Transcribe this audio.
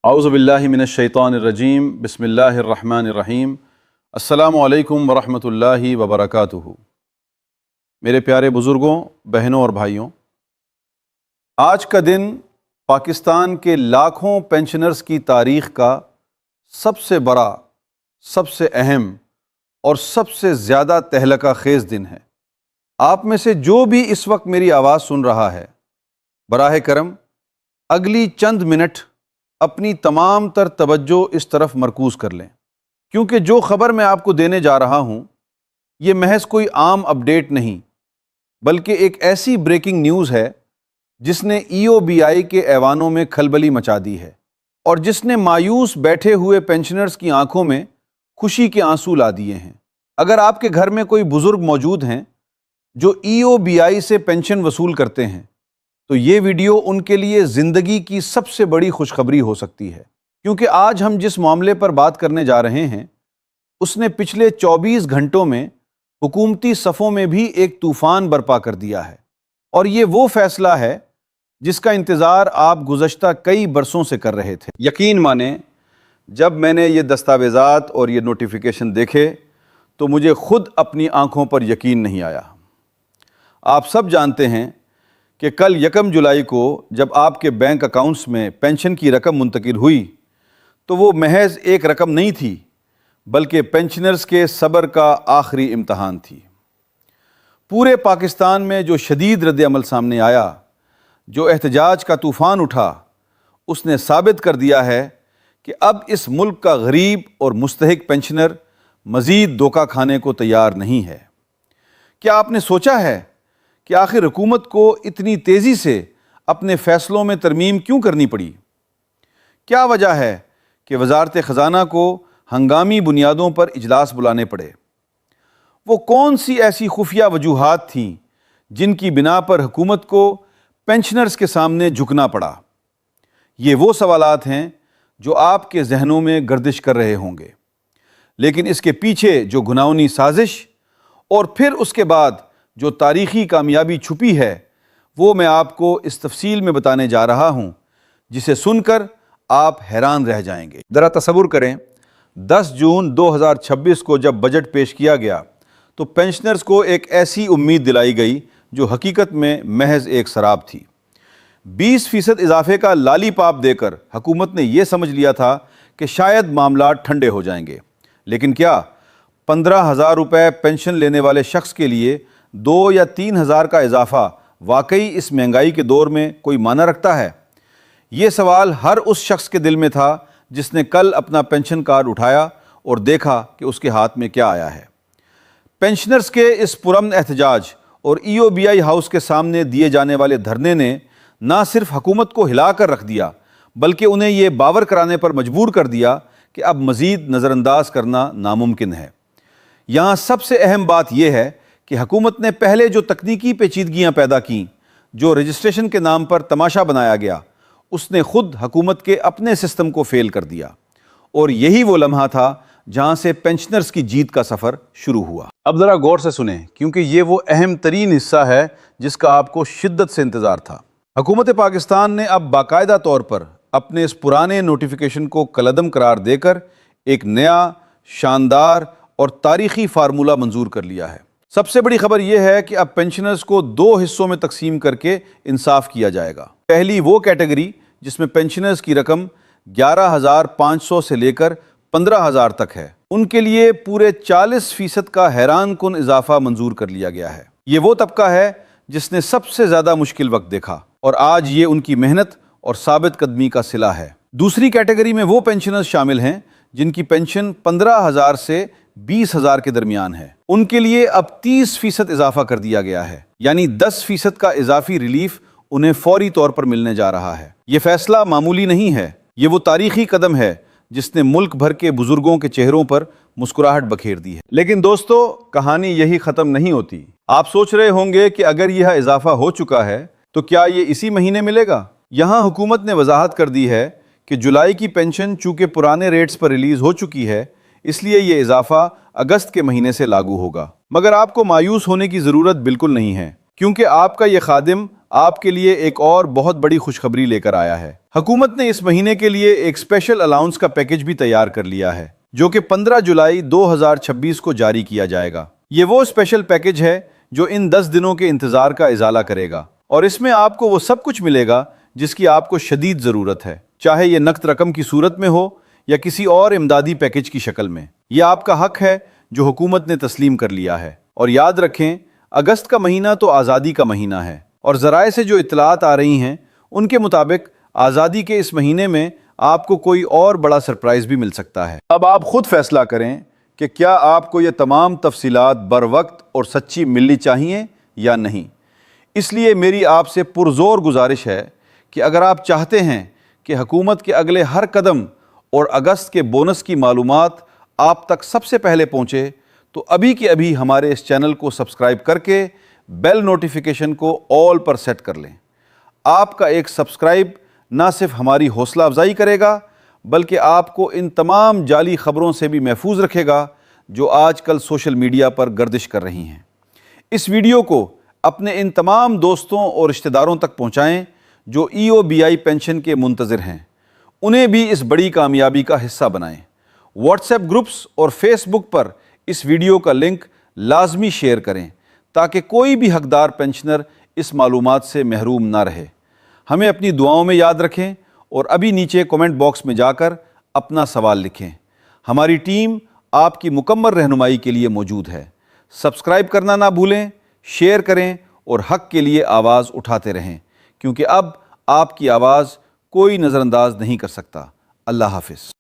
اعوذ باللہ من الشیطان الرجیم بسم اللہ الرحمن الرحیم السلام علیکم ورحمۃ اللہ وبرکاتہ۔ میرے پیارے بزرگوں، بہنوں اور بھائیوں، آج کا دن پاکستان کے لاکھوں پینشنرز کی تاریخ کا سب سے بڑا، سب سے اہم اور سب سے زیادہ تہلکہ خیز دن ہے۔ آپ میں سے جو بھی اس وقت میری آواز سن رہا ہے، براہ کرم اگلی چند منٹ اپنی تمام تر توجہ اس طرف مرکوز کر لیں، کیونکہ جو خبر میں آپ کو دینے جا رہا ہوں یہ محض کوئی عام اپڈیٹ نہیں، بلکہ ایک ایسی بریکنگ نیوز ہے جس نے EOBI کے ایوانوں میں کھلبلی مچا دی ہے اور جس نے مایوس بیٹھے ہوئے پینشنرز کی آنکھوں میں خوشی کے آنسو لا دیے ہیں۔ اگر آپ کے گھر میں کوئی بزرگ موجود ہیں جو EOBI سے پینشن وصول کرتے ہیں تو یہ ویڈیو ان کے لیے زندگی کی سب سے بڑی خوشخبری ہو سکتی ہے، کیونکہ آج ہم جس معاملے پر بات کرنے جا رہے ہیں اس نے پچھلے 24 گھنٹوں میں حکومتی صفوں میں بھی ایک طوفان برپا کر دیا ہے، اور یہ وہ فیصلہ ہے جس کا انتظار آپ گزشتہ کئی برسوں سے کر رہے تھے۔ یقین مانیں، جب میں نے یہ دستاویزات اور یہ نوٹیفیکیشن دیکھے تو مجھے خود اپنی آنکھوں پر یقین نہیں آیا۔ آپ سب جانتے ہیں کہ کل 1 جولائی کو جب آپ کے بینک اکاؤنٹس میں پینشن کی رقم منتقل ہوئی تو وہ محض ایک رقم نہیں تھی، بلکہ پینشنرز کے صبر کا آخری امتحان تھی۔ پورے پاکستان میں جو شدید رد عمل سامنے آیا، جو احتجاج کا طوفان اٹھا، اس نے ثابت کر دیا ہے کہ اب اس ملک کا غریب اور مستحق پینشنر مزید دھوکہ کھانے کو تیار نہیں ہے۔ کیا آپ نے سوچا ہے کہ آخر حکومت کو اتنی تیزی سے اپنے فیصلوں میں ترمیم کیوں کرنی پڑی؟ کیا وجہ ہے کہ وزارت خزانہ کو ہنگامی بنیادوں پر اجلاس بلانے پڑے؟ وہ کون سی ایسی خفیہ وجوہات تھیں جن کی بنا پر حکومت کو پینشنرز کے سامنے جھکنا پڑا؟ یہ وہ سوالات ہیں جو آپ کے ذہنوں میں گردش کر رہے ہوں گے، لیکن اس کے پیچھے جو گھناؤنی سازش اور پھر اس کے بعد جو تاریخی کامیابی چھپی ہے، وہ میں آپ کو اس تفصیل میں بتانے جا رہا ہوں جسے سن کر آپ حیران رہ جائیں گے۔ ذرا تصور کریں، 10 جون 2026 کو جب بجٹ پیش کیا گیا تو پینشنرز کو ایک ایسی امید دلائی گئی جو حقیقت میں محض ایک سراب تھی۔ 20% اضافے کا لالی پاپ دے کر حکومت نے یہ سمجھ لیا تھا کہ شاید معاملات ٹھنڈے ہو جائیں گے، لیکن کیا 15,000 روپے پینشن لینے والے شخص کے لیے 2 یا 3,000 کا اضافہ واقعی اس مہنگائی کے دور میں کوئی معنی رکھتا ہے؟ یہ سوال ہر اس شخص کے دل میں تھا جس نے کل اپنا پینشن کارڈ اٹھایا اور دیکھا کہ اس کے ہاتھ میں کیا آیا ہے۔ پینشنرز کے اس پرامن احتجاج اور EOBI ہاؤس کے سامنے دیے جانے والے دھرنے نے نہ صرف حکومت کو ہلا کر رکھ دیا، بلکہ انہیں یہ باور کرانے پر مجبور کر دیا کہ اب مزید نظر انداز کرنا ناممکن ہے۔ یہاں سب سے اہم بات یہ ہے کہ حکومت نے پہلے جو تکنیکی پیچیدگیاں پیدا کیں، جو رجسٹریشن کے نام پر تماشا بنایا گیا، اس نے خود حکومت کے اپنے سسٹم کو فیل کر دیا، اور یہی وہ لمحہ تھا جہاں سے پینشنرز کی جیت کا سفر شروع ہوا۔ اب ذرا غور سے سنیں، کیونکہ یہ وہ اہم ترین حصہ ہے جس کا آپ کو شدت سے انتظار تھا۔ حکومت پاکستان نے اب باقاعدہ طور پر اپنے اس پرانے نوٹیفیکیشن کو کالعدم قرار دے کر ایک نیا، شاندار اور تاریخی فارمولہ منظور کر لیا ہے۔ سب سے بڑی خبر یہ ہے کہ اب پینشنرز کو 2 حصوں میں تقسیم کر کے انصاف کیا جائے گا۔ پہلی وہ کیٹیگری جس میں پینشنرز کی رقم 11,500 سے لے کر 15,000 تک ہے، ان کے لیے پورے 40% کا حیران کن اضافہ منظور کر لیا گیا ہے۔ یہ وہ طبقہ ہے جس نے سب سے زیادہ مشکل وقت دیکھا، اور آج یہ ان کی محنت اور ثابت قدمی کا صلہ ہے۔ دوسری کیٹیگری میں وہ پینشنرز شامل ہیں جن کی پینشن 15,000 سے 20,000 کے درمیان ہے، ان کے لیے اب 30% اضافہ کر دیا گیا ہے، یعنی 10% کا اضافی ریلیف انہیں فوری طور پر ملنے جا رہا ہے۔ یہ فیصلہ معمولی نہیں ہے، یہ وہ تاریخی قدم ہے جس نے ملک بھر کے بزرگوں کے چہروں پر مسکراہٹ بکھیر دی ہے۔ لیکن دوستو، کہانی یہی ختم نہیں ہوتی۔ آپ سوچ رہے ہوں گے کہ اگر یہ اضافہ ہو چکا ہے تو کیا یہ اسی مہینے ملے گا؟ یہاں حکومت نے وضاحت کر دی ہے کہ جولائی کی پینشن چونکہ پرانے ریٹس پر ریلیز ہو چکی ہے، اس لیے یہ اضافہ اگست کے مہینے سے لاگو ہوگا۔ مگر آپ کو مایوس ہونے کی ضرورت بالکل نہیں ہے، کیونکہ آپ کا یہ خادم آپ کے لیے ایک اور بہت بڑی خوشخبری لے کر آیا ہے۔ حکومت نے اس مہینے کے لیے ایک اسپیشل الاؤنس کا پیکج بھی تیار کر لیا ہے، جو کہ 15 جولائی 2026 کو جاری کیا جائے گا۔ یہ وہ اسپیشل پیکج ہے جو ان 10 دنوں کے انتظار کا ازالہ کرے گا، اور اس میں آپ کو وہ سب کچھ ملے گا جس کی آپ کو شدید ضرورت ہے، چاہے یہ نقد رقم کی صورت میں ہو یا کسی اور امدادی پیکج کی شکل میں۔ یہ آپ کا حق ہے جو حکومت نے تسلیم کر لیا ہے۔ اور یاد رکھیں، اگست کا مہینہ تو آزادی کا مہینہ ہے، اور ذرائع سے جو اطلاعات آ رہی ہیں ان کے مطابق آزادی کے اس مہینے میں آپ کو کوئی اور بڑا سرپرائز بھی مل سکتا ہے۔ اب آپ خود فیصلہ کریں کہ کیا آپ کو یہ تمام تفصیلات بر وقت اور سچی ملنی چاہیے یا نہیں۔ اس لیے میری آپ سے پرزور گزارش ہے کہ اگر آپ چاہتے ہیں کہ حکومت کے اگلے ہر قدم اور اگست کے بونس کی معلومات آپ تک سب سے پہلے پہنچے، تو ابھی کے ابھی ہمارے اس چینل کو سبسکرائب کر کے بیل نوٹیفیکیشن کو آل پر سیٹ کر لیں۔ آپ کا ایک سبسکرائب نہ صرف ہماری حوصلہ افزائی کرے گا، بلکہ آپ کو ان تمام جعلی خبروں سے بھی محفوظ رکھے گا جو آج کل سوشل میڈیا پر گردش کر رہی ہیں۔ اس ویڈیو کو اپنے ان تمام دوستوں اور رشتہ داروں تک پہنچائیں جو EOBI پینشن کے منتظر ہیں، انہیں بھی اس بڑی کامیابی کا حصہ بنائیں۔ واٹس ایپ گروپس اور فیس بک پر اس ویڈیو کا لنک لازمی شیئر کریں تاکہ کوئی بھی حقدار پینشنر اس معلومات سے محروم نہ رہے۔ ہمیں اپنی دعاؤں میں یاد رکھیں اور ابھی نیچے کومنٹ باکس میں جا کر اپنا سوال لکھیں۔ ہماری ٹیم آپ کی مکمل رہنمائی کے لیے موجود ہے۔ سبسکرائب کرنا نہ بھولیں، شیئر کریں اور حق کے لیے آواز اٹھاتے رہیں، کیونکہ اب آپ کی آواز کوئی نظر انداز نہیں کر سکتا۔ اللہ حافظ۔